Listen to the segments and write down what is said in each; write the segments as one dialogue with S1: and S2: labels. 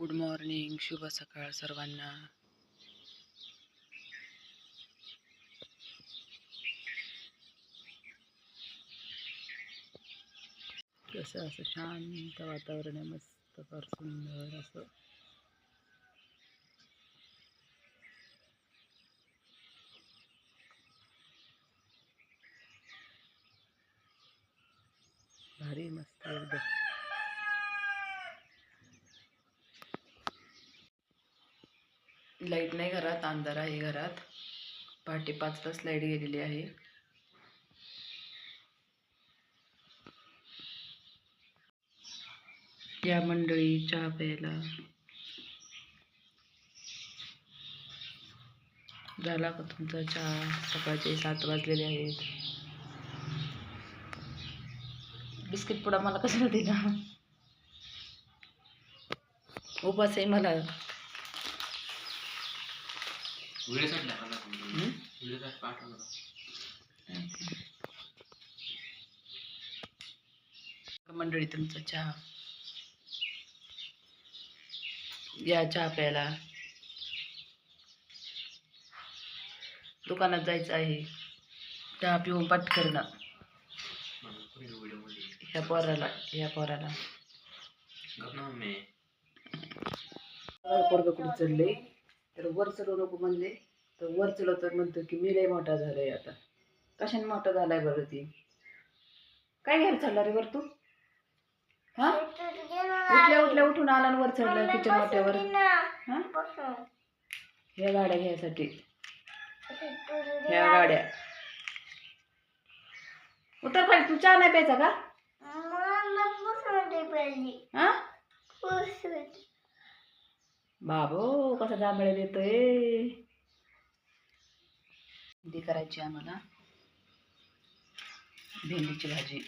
S1: Good morning, शुभ सकाळ सर्वांना. कसं असं शांत वातावरण आहे, मस्त फार सुंदर असं. भारी मस्त एकदम. लाईट नाही घरात, अंधार आहे घरात. पहाटे 5 लाईट गेलेली आहे. या मंडळी चहा प्यायला. झाला का तुमचा चहा? सकाळचे 7 वाजलेले आहेत. बिस्किट पुडा मला कशाला दिला? उपास आहे मला. मंडळी तुमचा चहा. या चहा प्यायला. दुकानात जायचं आहे. चहा पिऊन पाठ करणं. ह्या पोराला पोरग कुठे चढले तर वर चढू नको म्हणले तर वर चढव तर म्हणतो की मी लय मोठा झालाय. आता कशाने मोठा झालाय बरं? ती काय घ्यायला चढला रे वर तू? हा, उठल्या उठून आला वर चढला किचन वाट्यावर. ह्या गाड्या घ्यायसाठी. ह्या गाड्या उतर खाली. तू चहा नाही प्यायचा का? बाबो कसा जांभळ्या देतोय. ती करायची आम्हाला भेंडीची भाजी.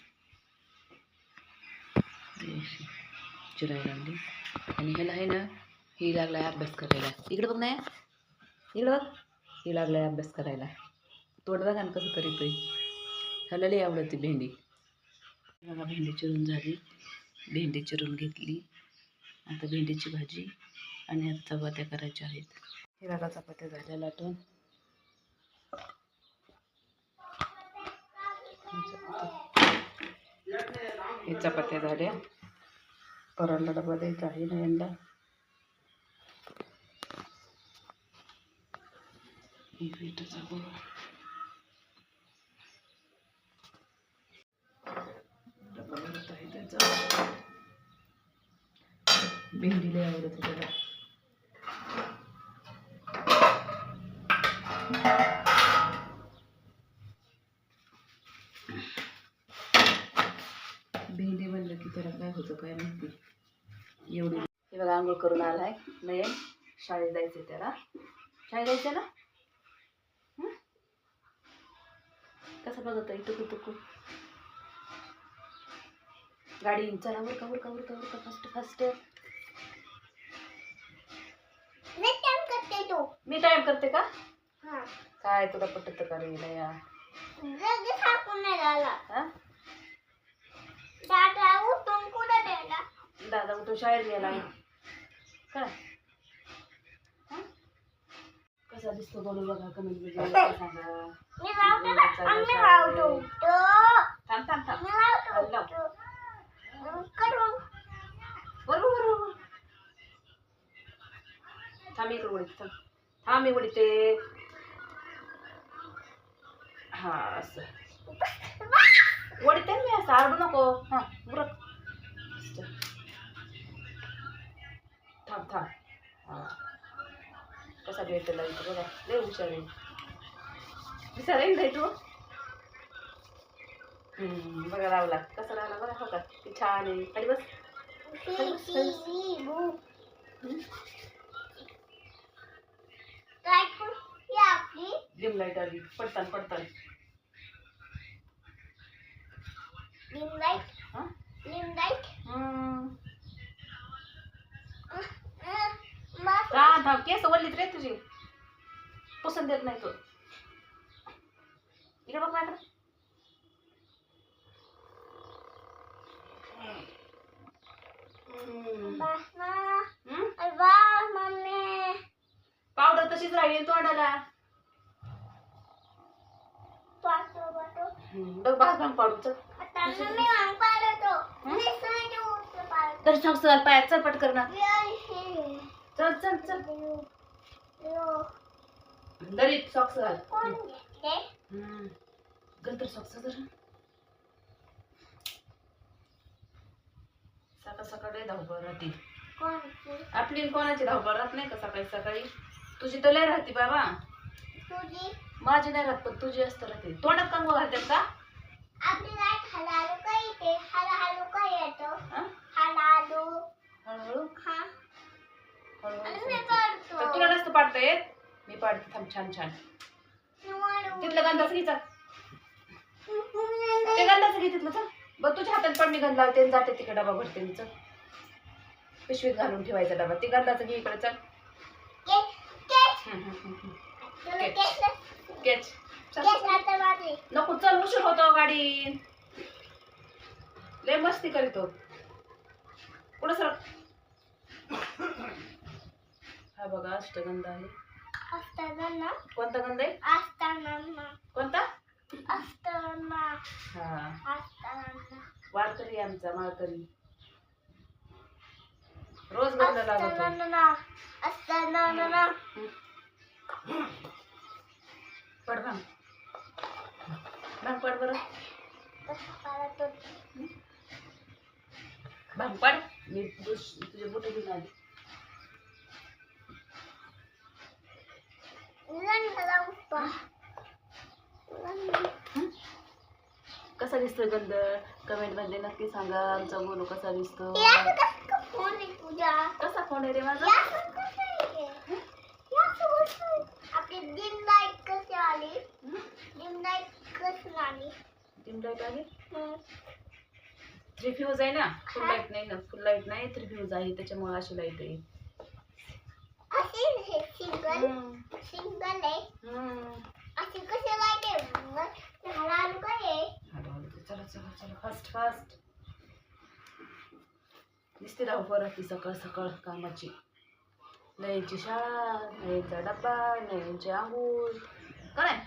S1: चिरायला आणली आणि ह्याला आहे ना, ही लागलाय अभ्यास करायला. इकडे बघ नाही, इकडे बघ. ही लागलाय अभ्यास करायला. तोड बघा ना कसं करीतोय. ह्याला लई आवडते भेंडी. बघा भेंडी चिरून झाली. भेंडी चिरून घेतली. आता भेंडीची भाजी आणि आता चपात्या करायच्या आहेत. हे बघा चपात्या झाल्या लाटून. हे चपात्या झाल्या. पोराला डबा द्यायचा आहे ना यंदा. पिठाचा गोळा. डबा भरत आहे त्याचा. भेंडी लय आवडत त्याला. भेंडी म्हणलं की त्याला काय होतं काय माहिती एवढी. हे बघा आंघोळ करून आलाय नयन. शाळेत जायचंय त्याला. शाळेत जायचं ना. कसं बघत आहे टुकू टुकू. गाडी चला उरका उरका उरका उरका फास्ट फास्ट. मी टाइम करते का? काय तुला पटत का रे नया? दादा उठून शाळेत गेला का? कसा दिसतो बोलू बघा कमेंट मध्ये सांगा. थांब थांब थांब. बरोबर थांब इकडे उडीत. थांब मी उडीते. हा असं उडीते मी असं. आरडू नको. हा उरक. थांब थांब. हा कसा भेटला इथं बघा. लय हुशार आहे. विचार येईल नाही तू. बघा लावला कसा लावला बघा. हो का ती छान आहे. खाली बस. डिम लाईट आली. पडतान पडतान. Dim light. थांब केस वल्लीत रे तुझी. पसंत देत नाही तू. इकडे बघ माझ्याकडे. राहिली तोंडाला. बघ भात भांग पाडू चल. तर सॉक्स घाल पायात चल पटकन ना. चल चल चल दरी सॉक्स घाल. घाल तर सॉक्स जरा. सकाळ सकाळी धावपळ राहते आपली. कोणाची धावपळ राहत नाही का सकाळी सकाळी? तुझी तर लय राहते बाबा. माझी नाही राहत पण तुझी असत राहते. तोंडात कंगू घालतात का? हळूहळू तर तुला नसतं पाडता येत. मी पाडते थांब छान छान. तिथलं गंधाच घे चल. ते गंधाच घे तिथलं चल. बघ तुझ्या हातात पण मी गंध लावते जाते तिकडे डबा भरते मी चल. पिशवीत घालून ठेवायचा डबा. ते गंधाचं घे इकडे चल. नको चल उशीर होतो गाडी. लय मस्ती करतो पुढे सर. हा बघा अष्टगंध आहे. कोणता गंध आहे? कोणता? हा वारकरी आमचा माळकरी. रोज गंध लागतो. पड भांग. भांग पड बरं. भांग पड. मी तुझे बोटे घेऊन आली. कसा दिसतोय गंध? कमेंट मध्ये नक्की सांगा. आमचा गोलू कसा दिसतो? कसा फोन आहे रे माझा? डिम लाईट आली. 3 फ्यूज आहे ना. फुल लाईट नाही ना. फुल लाईट नाही 3 फ्यूज आहे त्याच्यामुळे अशी लाईट आहे. चला चला चला फास्ट फास्ट. नुसती धावपळ राहते सकाळ सकाळ कामाची. नयनची शाळा, नयनचा डब्बा, नयनची आंघोळ काय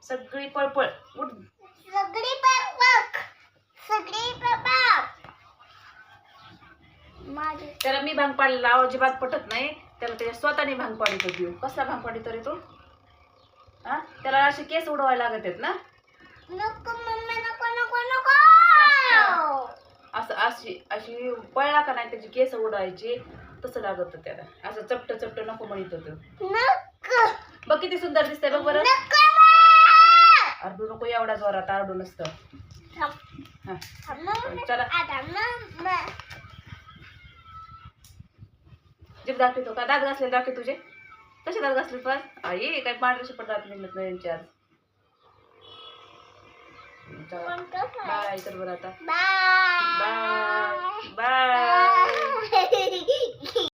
S1: सगळी पळपळ. उठ त्याला मी भांग पाडलेला अजिबात पटत नाही. त्याला त्याच्या स्वतःने भांग पाडित होती. कसला भांग पाडित रे तो? हा त्याला असे केस उडवायला लागत आहेत ना. असं अशी अशी पळला का नाही त्याची केस उडवायची तसं लागत होतं त्याला. असं चपट चपट नको म्हणत होतं. बघ किती सुंदर दिसतंय बघ बरं. आरडू नको एवढा जोरात आरडू नसतं. चला जीभ दाखवतो का? दात घासले दाखव तुझे. कसे दात घासले पण? आई काय पांढरे पण दात निघत नाही यांचे आज. बाय कर बरं आता. Bye bye.